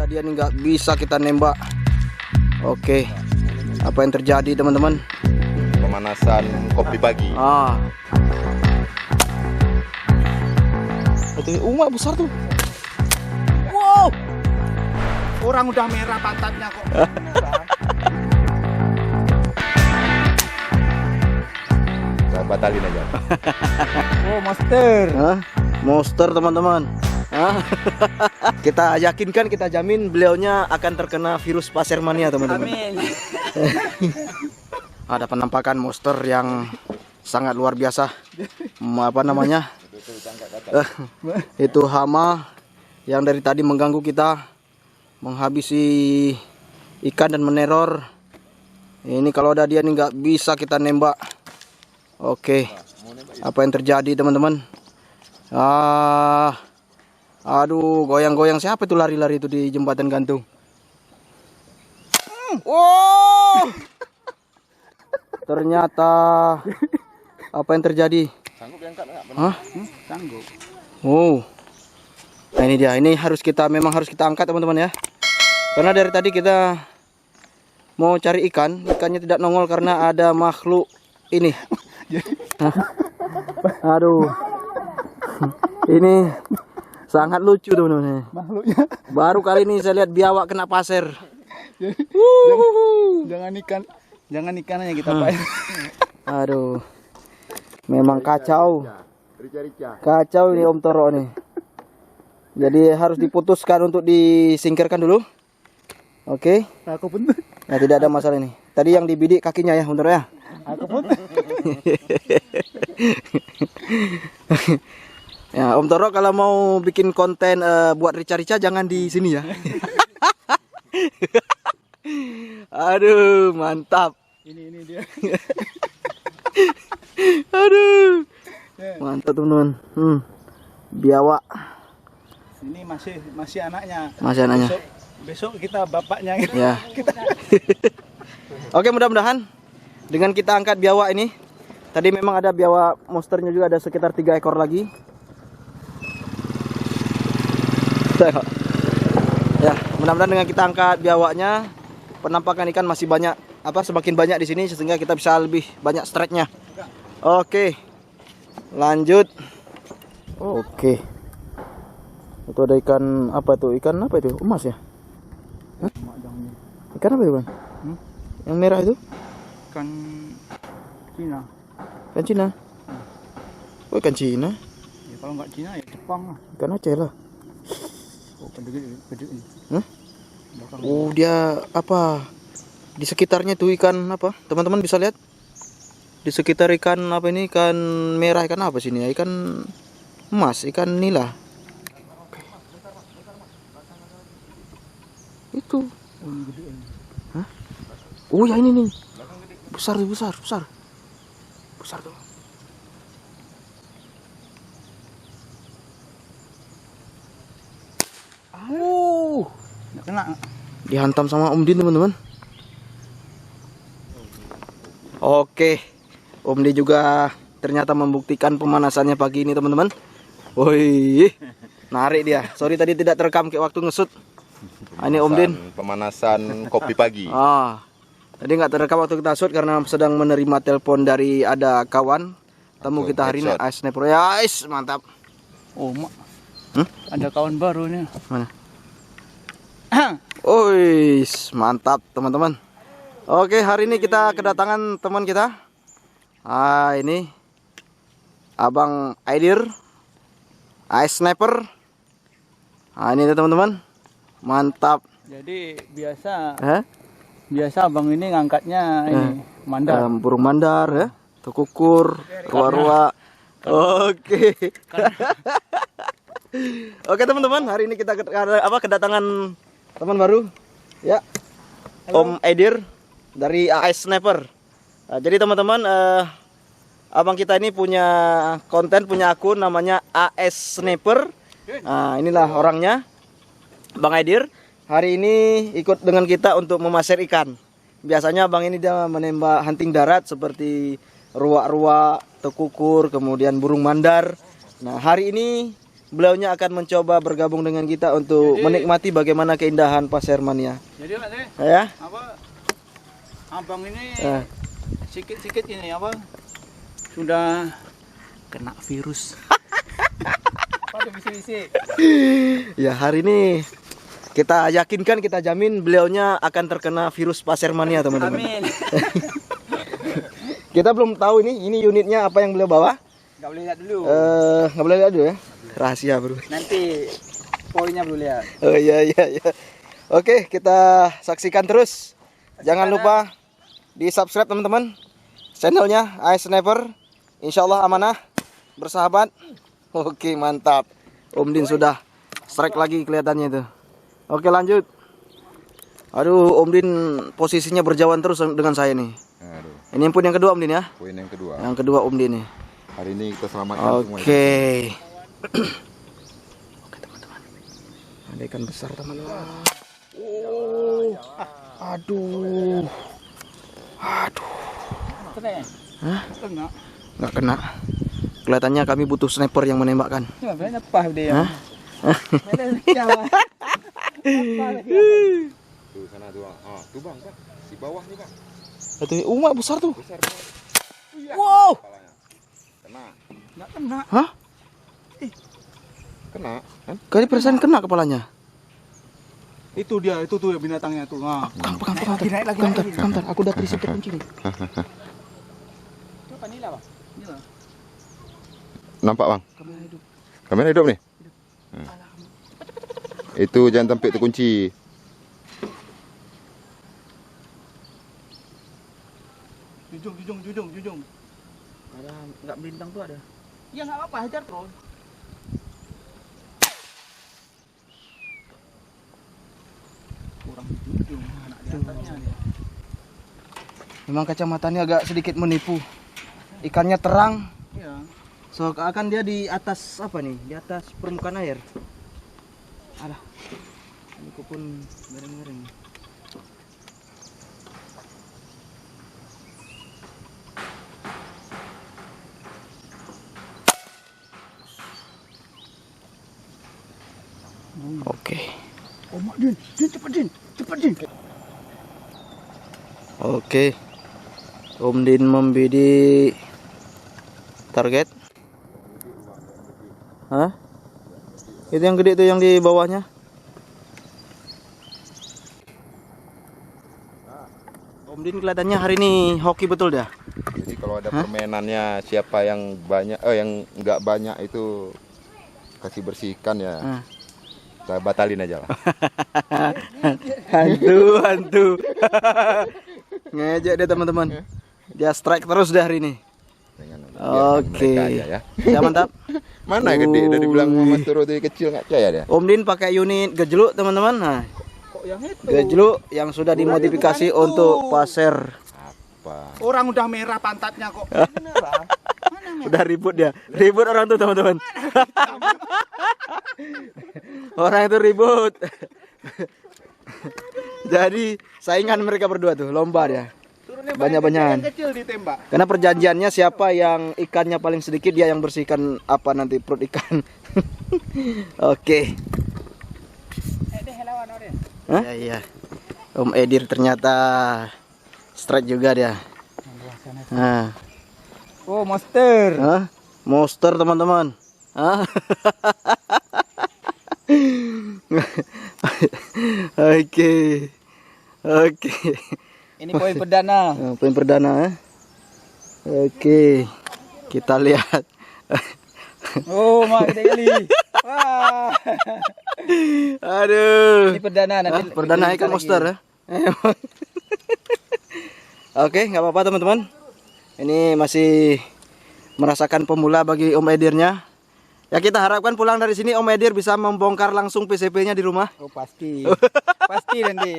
dia nih nggak bisa kita nembak. Oke, apa yang terjadi teman-teman? Pemanasan kopi pagi. Itu umat besar tuh. Wow, Orang udah merah pantatnya kok. Saya batalin aja. Oh, monster. Monster teman-teman. Kita yakinkan, kita jamin beliaunya akan terkena virus pasir mania teman-teman. Amin. Ada penampakan monster yang sangat luar biasa. Apa namanya? Itu hama yang dari tadi mengganggu kita, menghabisi ikan dan meneror. Ini kalau ada dia nih nggak bisa kita nembak. Oke, apa yang terjadi teman-teman? Aduh, goyang-goyang. Siapa itu lari-lari itu di jembatan gantung? Wow, ternyata apa yang terjadi? Sanggup diangkat enggak? Hah? Sanggup. Oh, nah ini dia. Ini memang harus kita angkat teman-teman ya. Karena dari tadi kita mau cari ikan, ikannya tidak nongol karena ada makhluk ini. Aduh, ini sangat lucu teman-teman. Makhluknya. Baru kali ini saya lihat biawak kena pasir. Jangan ikannya kita Pak. Aduh, memang kacau. Rica-rica. Kacau ini Om Toro nih. Jadi harus diputuskan untuk disingkirkan dulu. Oke. Aku pun. Nah, tidak ada masalah ini. Tadi yang dibidik kakinya ya, Om Toro ya. Aku pun. Ya, Om Toro kalau mau bikin konten buat rica-rica jangan di sini ya. Aduh, mantap. Ini dia. Aduh. Mantap teman-teman. Biawak. Ini masih anaknya. Masih anaknya. Besok kita bapaknya. Ya. Oke, mudah-mudahan dengan kita angkat biawak ini. Tadi memang ada biawak monsternya juga, ada sekitar 3 ekor lagi. Ya, mudah-mudahan dengan kita angkat biawaknya, penampakan ikan masih banyak, semakin banyak di sini sehingga kita bisa lebih banyak strike-nya. Oke. Lanjut. Oke. Itu ada ikan apa tuh? Ikan apa itu? Emas ya? Hah? Ikan apa itu, Bang? Yang merah itu? Ikan Cina. Ikan Cina. Oh, ikan Cina. Ya, kalau nggak Cina ya Jepang lah. Ikan Aceh lah. Oh, gede ini. Hah? Oh, dia apa? Di sekitarnya tuh ikan apa? Teman-teman bisa lihat. Di sekitar ikan apa ini? Ikan merah, ikan apa sini ya? Ikan emas, ikan nila. Itu. Oh, ini gede ini. Hah? Oh, ya ini nih. Besar tuh, besar. Besar tuh. Nggak kena. Dihantam sama Om Din teman-teman. Oke, Om Din juga ternyata membuktikan pemanasannya pagi ini teman-teman. Woi, narik dia. Sorry tadi tidak terekam kayak waktu ngesut. Ini Om Din. Pemanasan kopi pagi. Tadi nggak terekam waktu kita shoot karena sedang menerima telepon dari ada kawan tamu kita hari ini, Ice Sniper. Ya, Ice, mantap. Oh, Mak. Ada kawan baru nih. Mana? Woi, mantap teman-teman. Oke, hari ini kita kedatangan teman kita. Ini Abang Aidir, Ice Sniper. Ini teman-teman. Mantap. Jadi biasa abang ini ngangkatnya ini mandar. Burung mandar ya, tekukur, ruwa-ruwa. Oke. Oke teman-teman, hari ini kita kedatangan teman baru ya. Halo. Om Aidir dari Ice Sniper. Jadi teman-teman, abang kita ini punya konten, punya akun namanya AS Sniper. Inilah orangnya, Bang Aidir. Hari ini ikut dengan kita untuk memasir ikan. Biasanya abang ini dia menembak hunting darat seperti ruak-ruak, tekukur, kemudian burung mandar. Nah, hari ini beliaunya akan mencoba bergabung dengan kita untuk menikmati bagaimana keindahan Pasir Mania. Jadi Pak Teh, Ya. apa abang ini Eh. sikit-sikit ini apa sudah kena virus. Waduh bisik-bisik. Ya, hari ini kita yakinkan, kita jamin beliaunya akan terkena virus Pasir Mania, teman-teman. Amin. Kita belum tahu ini unitnya apa yang beliau bawa. Enggak boleh lihat dulu. Nggak boleh lihat dulu ya. Rahasia, Bro. Nanti poinnya belum lihat. Oh iya. Oke, kita saksikan terus. Jangan lupa di-subscribe teman-teman channelnya AS Sniper. Insyaallah amanah, bersahabat. Oke, mantap. Om Din sudah strike lagi kelihatannya itu. Oke, lanjut. Aduh, Om Din posisinya berjauhan terus dengan saya nih. Aduh, Ini pun yang kedua Om Din ya. poin yang kedua. Yang kedua Om Din nih. Hari ini kita selamatkan semua. Oke. Oke, teman-teman. Ada ikan besar, teman-teman. Oh. Aduh. Kena ya? Hah? Kena. Nggak kena. Kelihatannya kami butuh sniper yang menembakkan. Ya, benar apa dia? Hah? Tuh sana tuh. Ah, tuh Bang. Si bawah nih, Bang. Itu umat besar tuh. Besar banget. Wow. Kepalanya. Kena. Enggak kena. Hah? Kena, kan? Kali perasaan kena kepalanya. Itu dia, itu tuh binatangnya tuh. Nah. Pegang. Naik lagi. Bentar. Aku udah terisi terkunci nih. Coba nila, Bang. Nila. Nampak, Bang? Kamera hidup. Kamera hidup nih. Itu jangan sampai terkunci. Jujung. Ada nggak melintang tuh ada. Ya enggak apa-apa, hajar terus. Kurang jujung anak di atasnya dia. Memang kacamatanya agak sedikit menipu. Ikannya terang. Iya. Seakan dia di atas apa nih? Di atas permukaan air. Alah. Ini pun miring-miring. Oke. Oh, Mak Din, cepat Din. Oke. Om Din membidik target. Hah? Itu yang gede tuh yang di bawahnya. Om Din kelihatannya hari ini hoki betul dah. Jadi kalau ada permainannya siapa yang banyak yang enggak banyak itu kasih bersihkan ya. Hah. Kita batalin aja lah. Hantu. Ngejek deh teman-teman. Dia strike terus deh hari ini. Dengan Oke. mereka aja ya. Ya mantap. Mana gede? Udah dibilang Mama Turo dari kecil nggak percaya dia. Om Din pakai unit gejluk teman-teman. Nah, Kok yang itu? gejluk yang sudah dimodifikasi bukan itu. untuk pasir. Apa? Orang udah merah pantatnya kok. Merah. Udah ribut dia. Ribut orang tuh teman-teman. Orang itu ribut. Jadi saingan mereka berdua tuh, lomba dia. Banyak-banyakan. Yang kecil ditembak. Karena perjanjiannya siapa yang ikannya paling sedikit dia yang bersihkan apa nanti perut ikan. Oke. Hah? Iya. Om Edir ternyata strike juga dia. Nah. Oh, monster. Hah? Monster teman-teman. Hah? Oke. Ini poin perdana. Poin perdana. Oke. Kita lihat. Oh, Mak gede kali. Wah. Aduh. Ini perdana nanti. Perdana ikan monster ya. Oke, nggak apa-apa teman-teman. Ini masih merasakan pemula bagi Om Edirnya. Ya kita harapkan pulang dari sini Om Edir bisa membongkar langsung PCP-nya di rumah. Oh, pasti. Pasti nanti.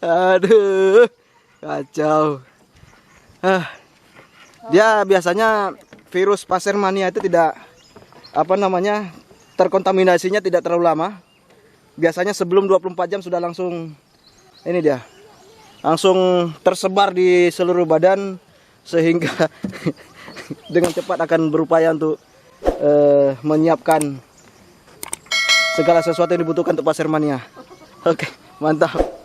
Aduh, kacau. Dia biasanya virus Pasir Mania itu tidak terkontaminasinya tidak terlalu lama. Biasanya sebelum 24 jam sudah langsung ini dia. Langsung tersebar di seluruh badan sehingga dengan cepat akan berupaya untuk menyiapkan segala sesuatu yang dibutuhkan untuk Pasir Mania. Oke, mantap.